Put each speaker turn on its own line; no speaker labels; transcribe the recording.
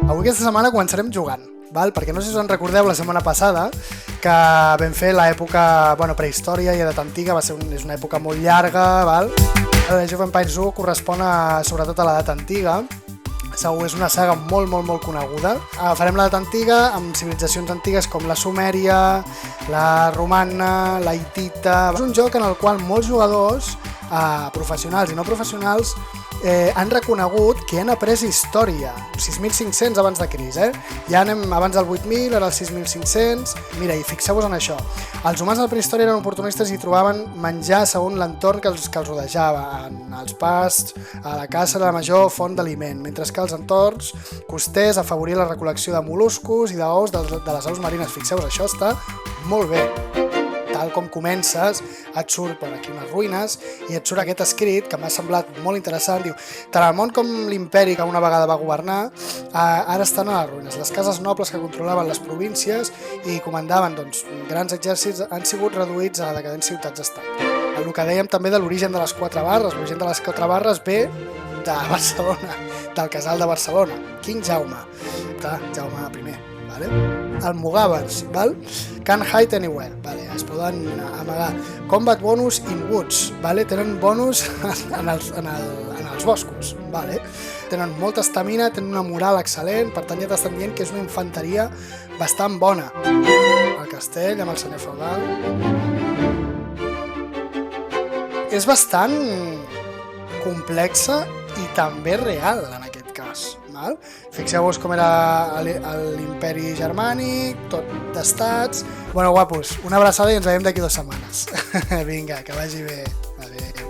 Avui aquesta setmana començarem jugant, val? Perquè no sé si us en recordeu la setmana passada que vam fer l'època prehistòria i edat antiga, és una època molt llarga, val? Age of Empires 1 correspon sobretot a l'edat antiga. Segur, és una saga molt coneguda. Farem l'edat antiga amb civilitzacions antigues com la Sumèria, la romana, la hitita. És un joc en el qual molts jugadors, professionals i no professionals, han reconegut que han après història. 6.500 abans de Cris, Ja anem abans del 8.000, ara els 6.500. Mira, i fixeu-vos en això. Els humans de la prehistòria eren oportunistes i trobaven menjar segons l'entorn que els rodejava, en els pasts, a la caça era la major font d'aliment, mentre que els entorns costers afavorien la recol·lecció de mol·luscos i d'ous de les aus marines. Fixeu-vos, això està molt bé. Tal com comences, et surt per aquí unes ruïnes i et surt aquest escrit que m'ha semblat molt interessant. Diu, tant el món com l'imperi que una vegada va governar ara estan a les ruïnes. Les cases nobles que controlaven les províncies i comandaven grans exèrcits han sigut reduïts a decadents ciutats-estat. El que dèiem també de l'origen de les 4 barres. L'origen de les 4 barres ve de Barcelona, del casal de Barcelona, King Jaume, Jaume I. Almogàvers, Can't hide anywhere, es poden amagar. Combat bonus in woods, tenen bonus en els boscos, tenen molta estamina, tenen una moral excel·lent, per tant ja t'estan dient que és una infanteria bastant bona. El castell amb el senyor feudal és bastant complexa i també real en aquest cas. Fixeu-vos com era l'imperi germànic, tot d'estats. Bueno, guapos, una abraçada i ens veiem d'aquí 2 setmanes. Vinga, que vagi bé. Adéu.